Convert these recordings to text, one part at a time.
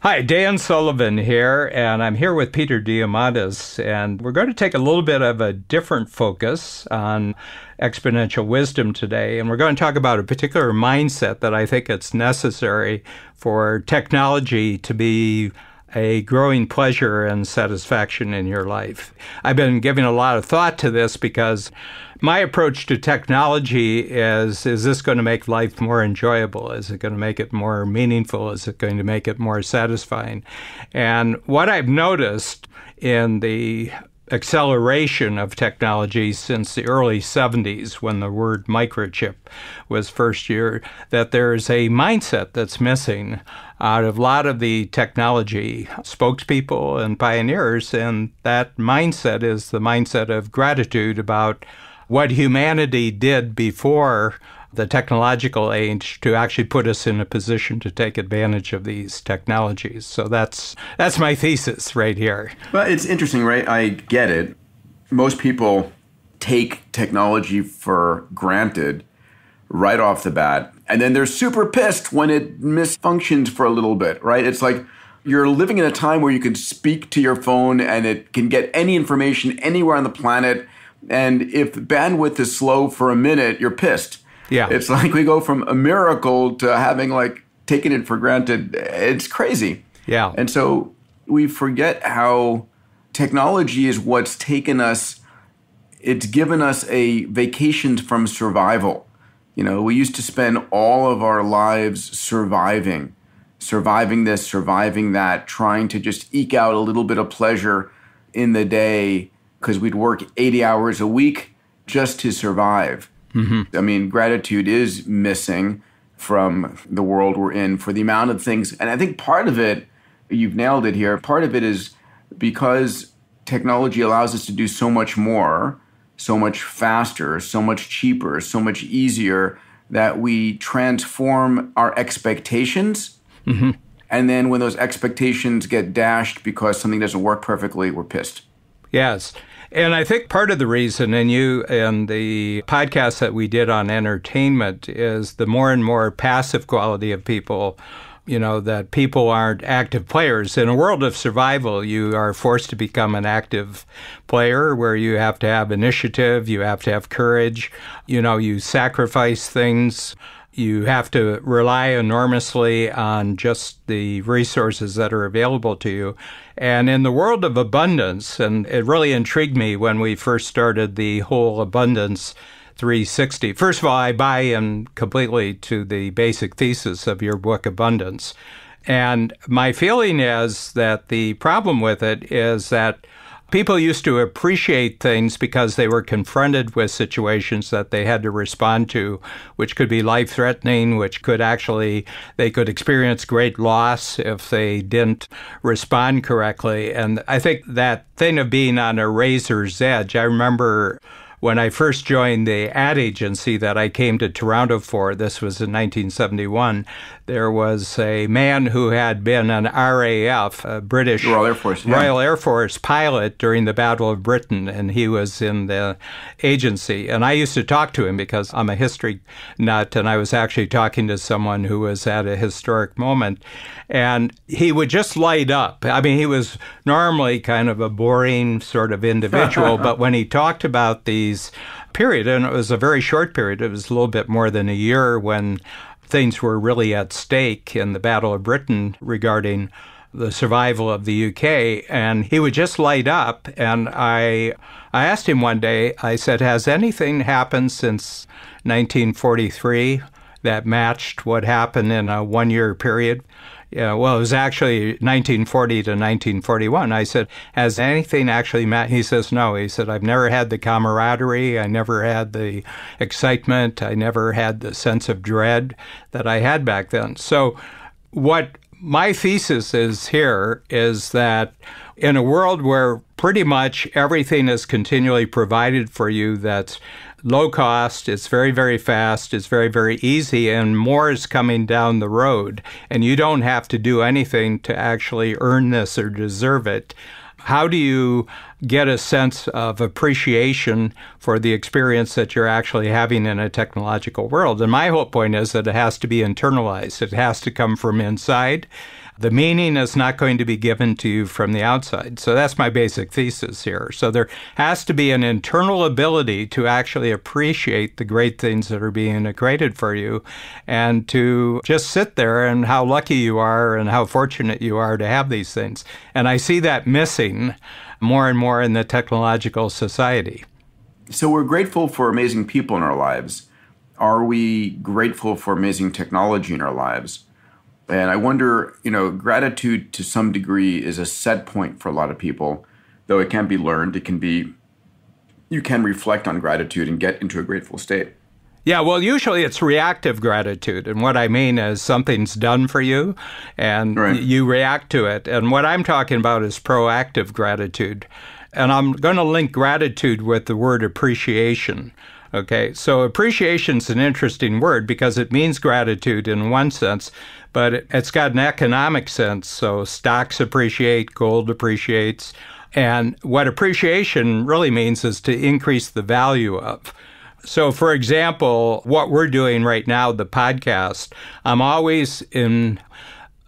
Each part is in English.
Hi, Dan Sullivan here, and I'm here with Peter Diamandis, and we're going to take a little bit of a different focus on exponential wisdom today, and we're going to talk about a particular mindset that I think it's necessary for technology to be a growing pleasure and satisfaction in your life. I've been giving a lot of thought to this because my approach to technology is this going to make life more enjoyable? Is it going to make it more meaningful? Is it going to make it more satisfying? And what I've noticed in the acceleration of technology since the early 70s, when the word microchip was first used, that there's a mindset that's missing out of a lot of the technology spokespeople and pioneers, and that mindset is the mindset of gratitude about what humanity did before the technological age to actually put us in a position to take advantage of these technologies. So that's my thesis right here. Well, it's interesting, right? I get it. Most people take technology for granted right off the bat, and then they're super pissed when it misfunctions for a little bit, right? It's like you're living in a time where you can speak to your phone and it can get any information anywhere on the planet. And if bandwidth is slow for a minute, you're pissed. Yeah. It's like we go from a miracle to having taken it for granted. It's crazy. Yeah. And so we forget how technology is what's taken us, it's given us a vacation from survival. You know, we used to spend all of our lives surviving this, surviving that, trying to just eke out a little bit of pleasure in the day, because we'd work 80 hours a week just to survive. Mm-hmm. I mean, gratitude is missing from the world we're in for the amount of things. And I think part of it, you've nailed it here, part of it is because technology allows us to do so much more, so much faster, so much cheaper, so much easier, that we transform our expectations. Mm-hmm. And then when those expectations get dashed because something doesn't work perfectly, we're pissed. Yes. And I think part of the reason, and the podcast that we did on entertainment, is the more and more passive quality of people, that people aren't active players. In a world of survival, you are forced to become an active player where you have to have initiative, you have to have courage, you sacrifice things. You have to rely enormously on just the resources that are available to you. And in the world of abundance, and it really intrigued me when we first started the whole abundance 360. First of all, I buy in completely to the basic thesis of your book, Abundance. And my feeling is that the problem with it is that people used to appreciate things because they were confronted with situations that they had to respond to, which could be life-threatening, which could they could experience great loss if they didn't respond correctly. And I think that thing of being on a razor's edge, I remember when I first joined the ad agency that I came to Toronto for, this was in 1971, there was a man who had been an RAF, a British Royal Air Force, Royal Air Force pilot during the Battle of Britain, and he was in the agency. And I used to talk to him because I'm a history nut, and I was actually talking to someone who was at a historic moment. And he would just light up. I mean, he was normally kind of a boring sort of individual, but when he talked about these period, and it was a very short period, it was a little bit more than a year when things were really at stake in the Battle of Britain regarding the survival of the UK, and he would just light up. And I asked him one day, I said, has anything happened since 1943 that matched what happened in a one-year period? Yeah, well, it was actually 1940 to 1941. I said, has anything actually met? He says, no. He said, I've never had the camaraderie. I never had the excitement. I never had the sense of dread that I had back then. So what my thesis is here is that in a world where pretty much everything is continually provided for you that's low cost, it's very, very fast, it's very, very easy, and more is coming down the road, and you don't have to do anything to actually earn this or deserve it. How do you get a sense of appreciation for the experience that you're actually having in a technological world? And my whole point is that it has to be internalized. It has to come from inside. The meaning is not going to be given to you from the outside. So that's my basic thesis here. So there has to be an internal ability to actually appreciate the great things that are being created for you and to just sit there and how lucky you are and how fortunate you are to have these things. And I see that missing more and more in the technological society. So we're grateful for amazing people in our lives. Are we grateful for amazing technology in our lives? And I wonder, gratitude to some degree is a set point for a lot of people, though it can be learned. You can reflect on gratitude and get into a grateful state. Yeah, well, usually it's reactive gratitude. And what I mean is something's done for you and you react to it. And what I'm talking about is proactive gratitude. And I'm going to link gratitude with the word appreciation. Okay, so appreciation is an interesting word because it means gratitude in one sense, but it's got an economic sense. So stocks appreciate, gold appreciates. And what appreciation really means is to increase the value of. So, for example, what we're doing right now, the podcast, I'm always in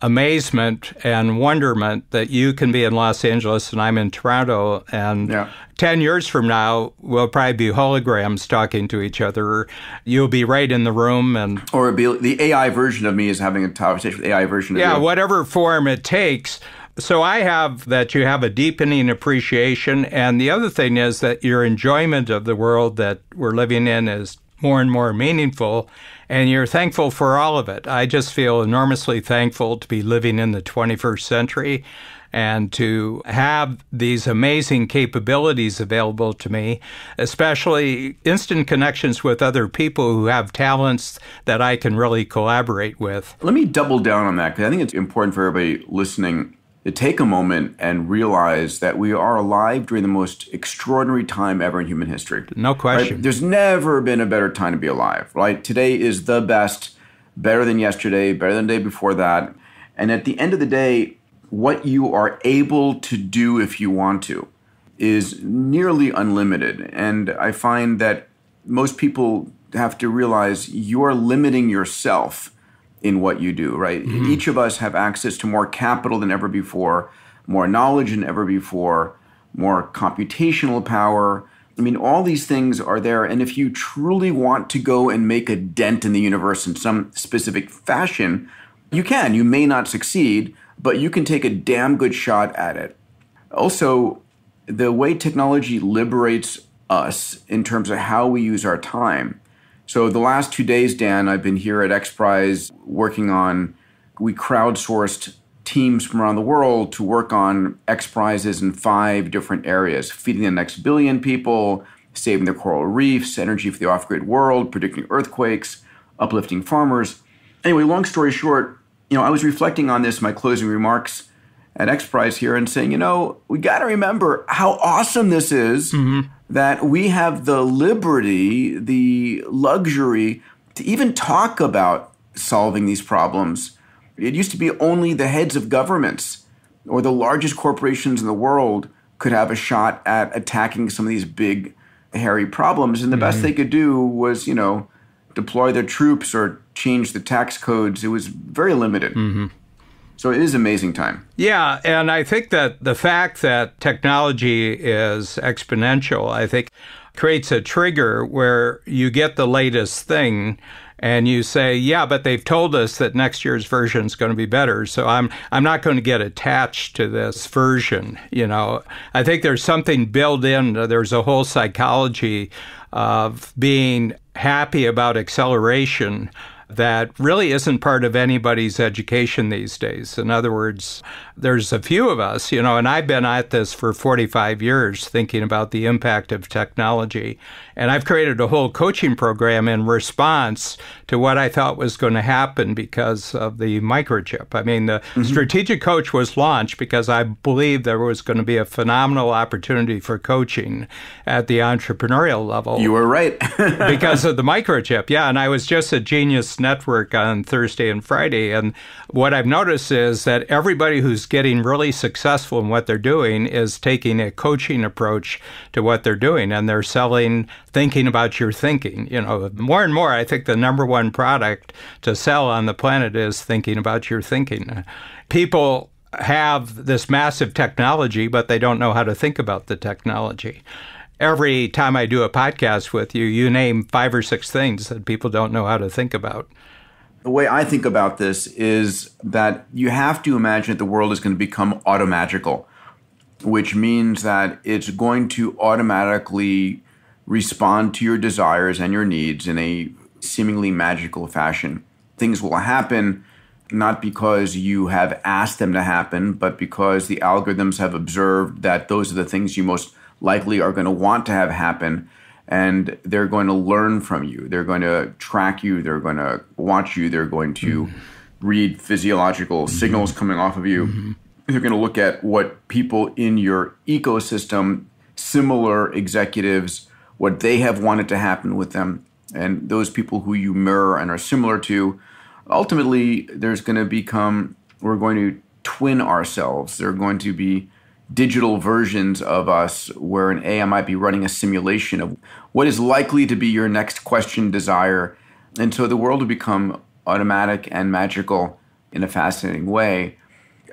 amazement and wonderment that you can be in Los Angeles and I'm in Toronto. And 10 years from now, we'll probably be holograms talking to each other. You'll be right in the room. Or it'll be the AI version of me is having a conversation with the AI version of you. Yeah, whatever form it takes. So I have that you have a deepening appreciation. And the other thing is that your enjoyment of the world that we're living in is more and more meaningful, and you're thankful for all of it. I just feel enormously thankful to be living in the 21st century and to have these amazing capabilities available to me, especially instant connections with other people who have talents that I can really collaborate with. Let me double down on that because I think it's important for everybody listening to take a moment and realize that we are alive during the most extraordinary time ever in human history. No question. Right? There's never been a better time to be alive, right? Today is the best, better than yesterday, better than the day before that. And at the end of the day, what you are able to do if you want to is nearly unlimited. And I find that most people have to realize you're limiting yourself in what you do, right? Mm-hmm. Each of us have access to more capital than ever before, more knowledge than ever before, more computational power. I mean, all these things are there. And if you truly want to go and make a dent in the universe in some specific fashion, you can. You may not succeed, but you can take a damn good shot at it. Also, the way technology liberates us in terms of how we use our time. So the last 2 days, Dan, I've been here at XPRIZE working on, we crowdsourced teams from around the world to work on XPRIZes in 5 different areas: feeding the next billion people, saving the coral reefs, energy for the off-grid world, predicting earthquakes, uplifting farmers. Anyway, long story short, I was reflecting on this in my closing remarks at XPRIZE here and saying, we got to remember how awesome this is. Mm-hmm. That we have the liberty, the luxury to even talk about solving these problems. It used to be only the heads of governments or the largest corporations in the world could have a shot at attacking some of these big, hairy problems. And the best they could do was, deploy their troops or change the tax codes. It was very limited. Mm-hmm. So it is an amazing time. Yeah, and I think that the fact that technology is exponential, I think, creates a trigger where you get the latest thing and you say, yeah, but they've told us that next year's version is going to be better, so I'm not going to get attached to this version. I think there's something built in. There's a whole psychology of being happy about acceleration that really isn't part of anybody's education these days. In other words, there's a few of us, and I've been at this for 45 years thinking about the impact of technology. And I've created a whole coaching program in response to what I thought was going to happen because of the microchip. I mean, the strategic coach was launched because I believed there was going to be a phenomenal opportunity for coaching at the entrepreneurial level. You were right. Because of the microchip. Yeah, and I was just a genius network on Thursday and Friday. And what I've noticed is that everybody who's getting really successful in what they're doing is taking a coaching approach to what they're doing. And they're selling thinking about your thinking. More and more, I think the number one product to sell on the planet is thinking about your thinking. People have this massive technology, but they don't know how to think about the technology. Every time I do a podcast with you, you name 5 or 6 things that people don't know how to think about. The way I think about this is that you have to imagine that the world is going to become automagical, which means that it's going to automatically respond to your desires and your needs in a seemingly magical fashion. Things will happen not because you have asked them to happen, but because the algorithms have observed that those are the things you most likely are going to want to have happen, and they're going to learn from you. They're going to track you. They're going to watch you. They're going to read physiological signals coming off of you. They're going to look at what people in your ecosystem, similar executives, what they have wanted to happen with them, and those people who you mirror and are similar to. Ultimately, we're going to twin ourselves. They're going to be digital versions of us where an AI might be running a simulation of what is likely to be your next question, desire. And so the world will become automatic and magical in a fascinating way.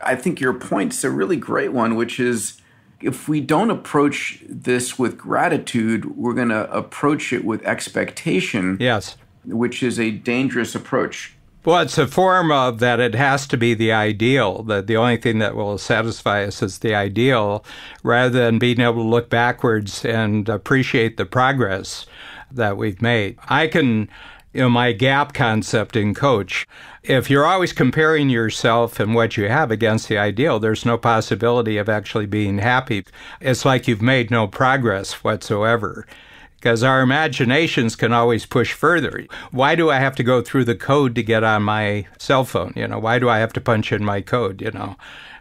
I think your point's a really great one, which is if we don't approach this with gratitude, we're going to approach it with expectation. Yes. Which is a dangerous approach. Well, it's a form of that it has to be the ideal, that the only thing that will satisfy us is the ideal, rather than being able to look backwards and appreciate the progress that we've made. I can, my gap concept in coach, if you're always comparing yourself and what you have against the ideal, there's no possibility of actually being happy. It's like you've made no progress whatsoever. Because our imaginations can always push further. Why do I have to go through the code to get on my cell phone? Why do I have to punch in my code?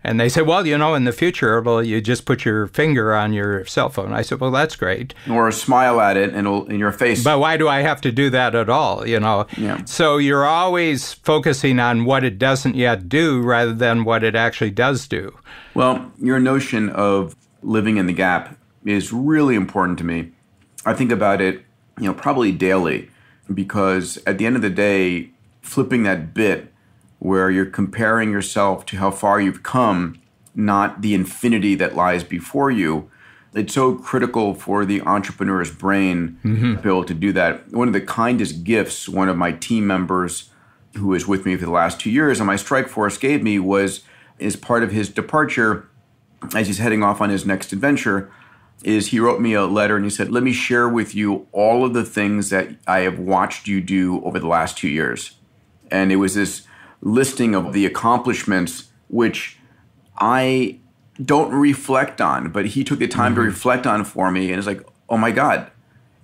And they say, well, in the future, you just put your finger on your cell phone. I said, well, that's great. Or smile at it and it'll in your face. But why do I have to do that at all? Yeah. So you're always focusing on what it doesn't yet do rather than what it actually does do. Well, your notion of living in the gap is really important to me. I think about it, probably daily, because at the end of the day, flipping that bit where you're comparing yourself to how far you've come, not the infinity that lies before you, it's so critical for the entrepreneur's brain to be able to do that. One of the kindest gifts one of my team members who was with me for the last 2 years on my strike force gave me was, as part of his departure, as he's heading off on his next adventure, is he wrote me a letter and he said, let me share with you all of the things that I have watched you do over the last 2 years. And it was this listing of the accomplishments, which I don't reflect on, but he took the time to reflect on for me. And it's like, oh my God,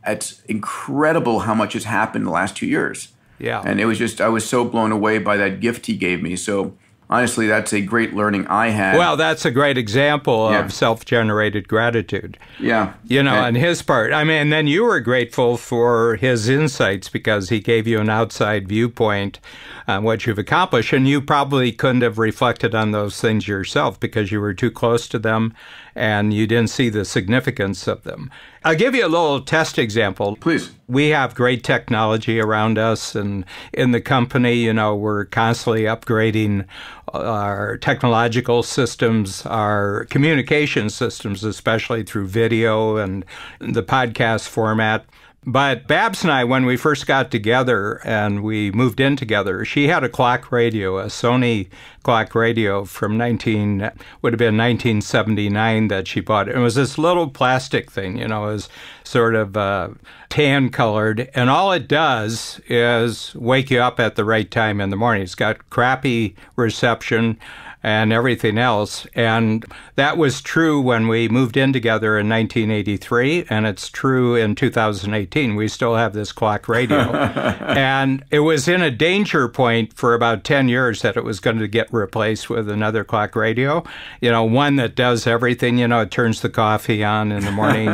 it's incredible how much has happened in the last 2 years. Yeah. And it was just, I was so blown away by that gift he gave me. So honestly, that's a great learning I had. Well, that's a great example of self-generated gratitude. Yeah. On his part. And then you were grateful for his insights because he gave you an outside viewpoint on what you've accomplished. And you probably couldn't have reflected on those things yourself because you were too close to them and you didn't see the significance of them. I'll give you a little test example. Please. We have great technology around us, and in the company, we're constantly upgrading our technological systems, our communication systems, especially through video and the podcast format. But Babs and I, when we first got together and we moved in together, she had a clock radio, a Sony clock radio from 1979 that she bought. It was this little plastic thing, it was sort of tan colored. And all it does is wake you up at the right time in the morning. It's got crappy reception and everything else. And that was true when we moved in together in 1983, and it's true in 2018. We still have this clock radio. And it was in a danger point for about 10 years that it was going to get replaced with another clock radio. One that does everything. It turns the coffee on in the morning,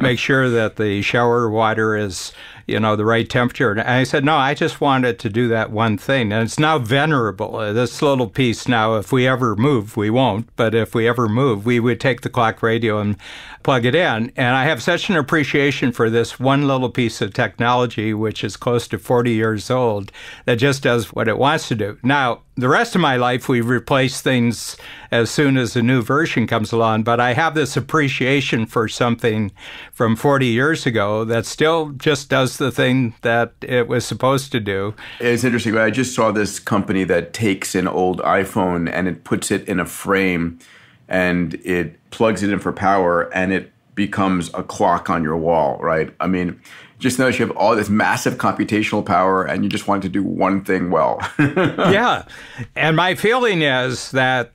make sure that the shower water is the right temperature. And I said, no, I just want it to do that one thing. And it's now venerable. This little piece now, if we ever move, we won't, but if we ever move, we would take the clock radio and plug it in. And I have such an appreciation for this one little piece of technology, which is close to 40 years old, that just does what it wants to do. Now, the rest of my life, we replace things as soon as a new version comes along, but I have this appreciation for something from 40 years ago that still just does the thing that it was supposed to do. It's interesting. I just saw this company that takes an old iPhone and it puts it in a frame and it plugs it in for power and it becomes a clock on your wall, right? I mean, just notice you have all this massive computational power and you just want to do one thing well. Yeah. And my feeling is that,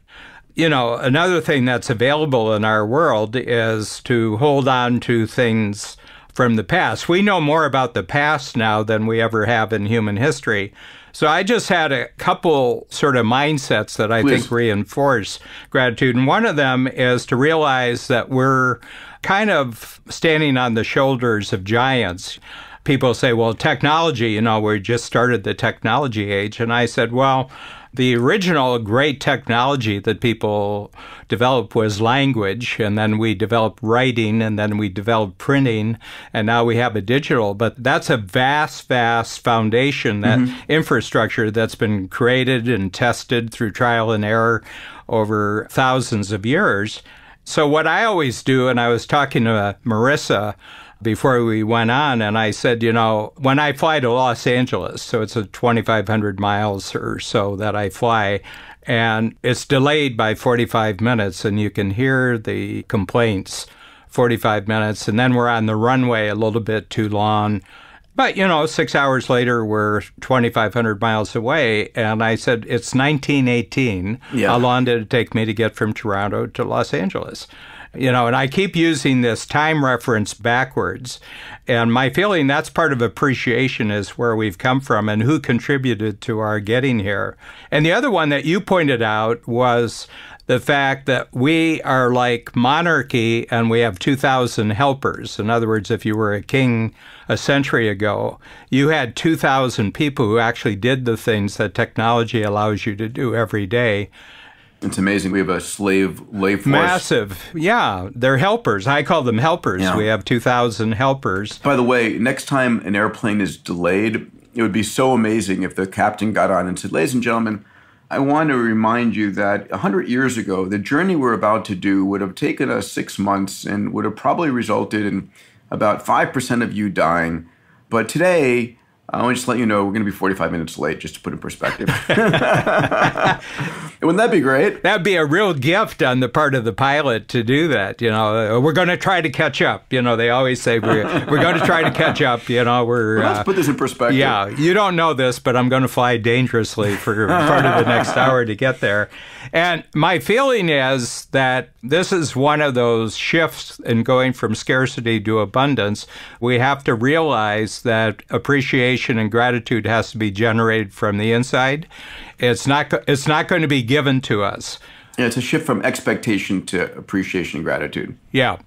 another thing that's available in our world is to hold on to things from the past. We know more about the past now than we ever have in human history. So I just had a couple sort of mindsets that I think reinforce gratitude. And one of them is to realize that we're kind of standing on the shoulders of giants. People say, well, technology, we just started the technology age. And I said, well, the original great technology that people developed was language, and then we developed writing, and then we developed printing, and now we have a digital. But that's a vast, vast foundation, that infrastructure that's been created and tested through trial and error over thousands of years. So what I always do, and I was talking to Marissa before we went on, and I said, when I fly to Los Angeles, so it's a 2,500 miles or so that I fly, and it's delayed by 45 minutes, and you can hear the complaints 45 minutes, and then we're on the runway a little bit too long. But, 6 hours later, we're 2,500 miles away. And I said, it's 1918. Yeah. How long did it take me to get from Toronto to Los Angeles? And I keep using this time reference backwards. And my feeling, that's part of appreciation, is where we've come from and who contributed to our getting here. And the other one that you pointed out was the fact that we are like monarchy and we have 2,000 helpers. In other words, if you were a king a century ago, you had 2,000 people who actually did the things that technology allows you to do every day. It's amazing. We have a slave force. Massive. Yeah. They're helpers. I call them helpers. Yeah. We have 2,000 helpers. By the way, next time an airplane is delayed, it would be so amazing if the captain got on and said, ladies and gentlemen, I want to remind you that 100 years ago, the journey we're about to do would have taken us 6 months and would have probably resulted in about 5% of you dying. But today, I want to just let you know we're going to be 45 minutes late, just to put in perspective. Wouldn't that be great? That'd be a real gift on the part of the pilot to do that. We're going to try to catch up. They always say we're going to try to catch up. Let's put this in perspective. Yeah, you don't know this, but I'm going to fly dangerously for part of the next hour to get there. And my feeling is that this is one of those shifts in going from scarcity to abundance. We have to realize that appreciation and gratitude has to be generated from the inside. It's not going to be given to us. Yeah, it's a shift from expectation to appreciation and gratitude. Yeah.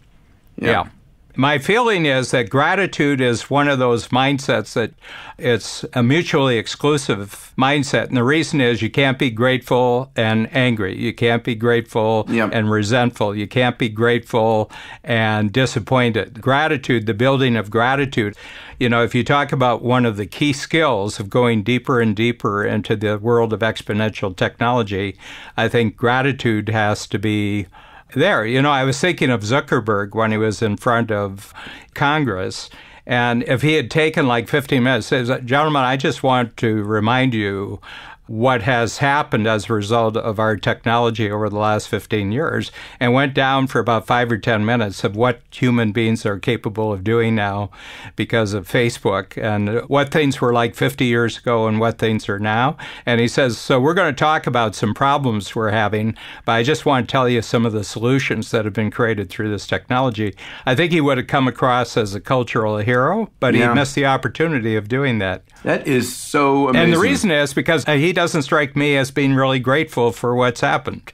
My feeling is that gratitude is one of those mindsets that it's a mutually exclusive mindset. And the reason is you can't be grateful and angry. You can't be grateful and resentful. You can't be grateful and disappointed. Gratitude, the building of gratitude. If you talk about one of the key skills of going deeper and deeper into the world of exponential technology, I think gratitude has to be there. I was thinking of Zuckerberg when he was in front of Congress, and if he had taken like 15 minutes, says, gentlemen, I just want to remind you what has happened as a result of our technology over the last 15 years, and went down for about 5 or 10 minutes of what human beings are capable of doing now because of Facebook, and what things were like 50 years ago and what things are now. And he says, so we're going to talk about some problems we're having, but I just want to tell you some of the solutions that have been created through this technology. I think he would have come across as a cultural hero, but he missed the opportunity of doing that. That is so amazing. And the reason is because he doesn't strike me as being really grateful for what's happened.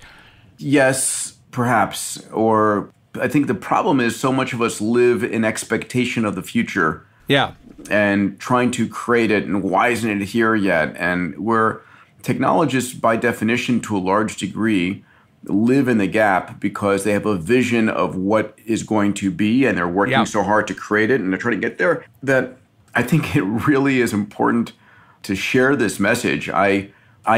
Yes, perhaps. Or I think the problem is so much of us live in expectation of the future. Yeah. And trying to create it, and why isn't it here yet? And we're technologists, by definition, to a large degree, live in the gap because they have a vision of what is going to be, and they're working so hard to create it, and they're trying to get there, that I think it really is important to share this message. I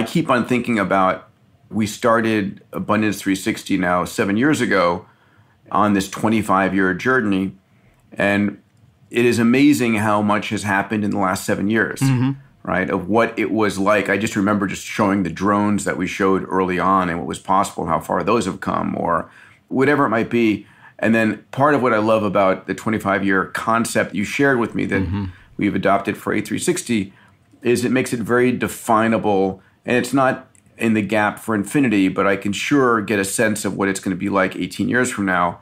keep on thinking about, we started Abundance 360 now 7 years ago on this 25-year journey, and it is amazing how much has happened in the last 7 years. Right, of what it was like. I just remember just showing the drones that we showed early on and what was possible, how far those have come, or whatever it might be. And then part of what I love about the 25-year concept you shared with me that we've adopted for A360 is it makes it very definable, and it's not in the gap for infinity, but I can sure get a sense of what it's going to be like 18 years from now.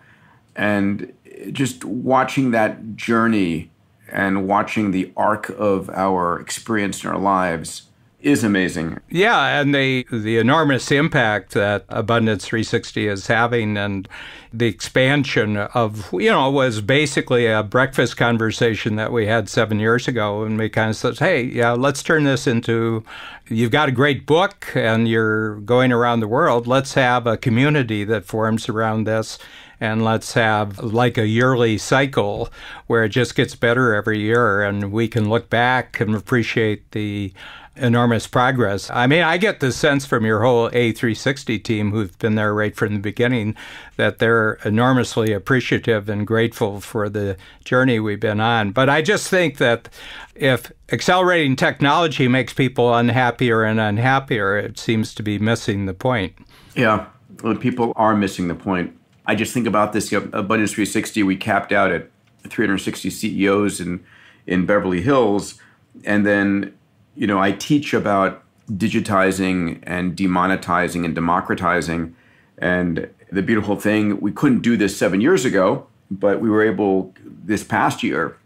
And just watching that journey and watching the arc of our experience in our lives is amazing. Yeah, and the enormous impact that Abundance 360 is having, and the expansion of, was basically a breakfast conversation that we had 7 years ago, and we kind of said, hey, yeah, let's turn this into, you've got a great book and you're going around the world, let's have a community that forms around this. And let's have like a yearly cycle where it just gets better every year, and we can look back and appreciate the enormous progress. I mean, I get the sense from your whole A360 team, who've been there right from the beginning, that they're enormously appreciative and grateful for the journey we've been on. But I just think that if accelerating technology makes people unhappier and unhappier, it seems to be missing the point. Yeah, well, people are missing the point. I just think about this, Abundance 360, we capped out at 360 CEOs in Beverly Hills. And then, I teach about digitizing and demonetizing and democratizing. And the beautiful thing, we couldn't do this 7 years ago, but we were able this past year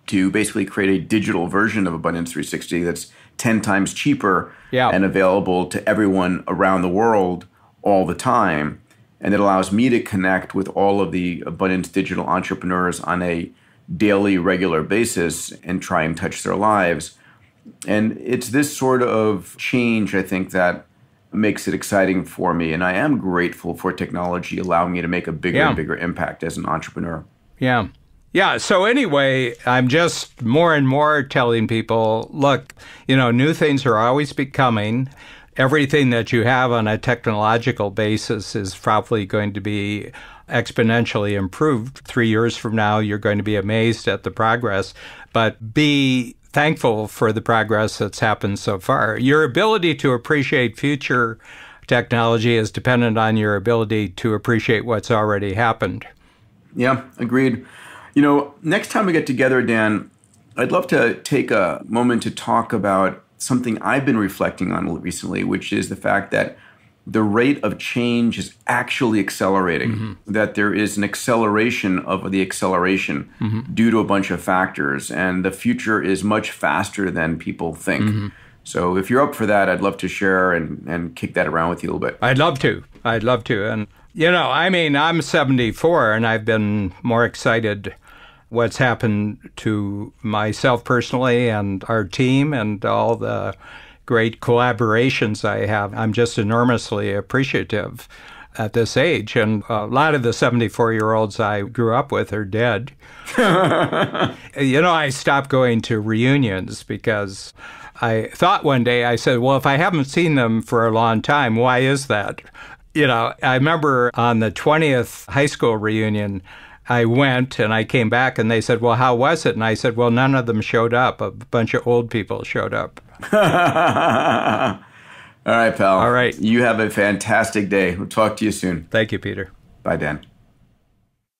to basically create a digital version of Abundance 360 that's 10 times cheaper and available to everyone around the world all the time. And it allows me to connect with all of the Abundance digital entrepreneurs on a daily, regular basis and try and touch their lives. And it's this sort of change, I think, that makes it exciting for me. And I am grateful for technology allowing me to make a bigger and bigger impact as an entrepreneur. Yeah. Yeah. So anyway, I'm just more and more telling people, look, new things are always becoming. Everything that you have on a technological basis is probably going to be exponentially improved. 3 years from now, you're going to be amazed at the progress, but be thankful for the progress that's happened so far. Your ability to appreciate future technology is dependent on your ability to appreciate what's already happened. Yeah, agreed. Next time we get together, Dan, I'd love to take a moment to talk about something I've been reflecting on recently, which is the fact that the rate of change is actually accelerating, that there is an acceleration of the acceleration due to a bunch of factors, and the future is much faster than people think. So if you're up for that, I'd love to share and kick that around with you a little bit. I'd love to. And, I'm 74, and I've been more excited what's happened to myself personally and our team and all the great collaborations I have. I'm just enormously appreciative at this age. And a lot of the 74-year-olds I grew up with are dead. I stopped going to reunions because I thought one day, I said, well, if I haven't seen them for a long time, why is that? I remember on the 20th high school reunion, I went and I came back and they said, well, how was it? And I said, well, none of them showed up. A bunch of old people showed up. All right, pal. All right. You have a fantastic day. We'll talk to you soon. Thank you, Peter. Bye, Dan.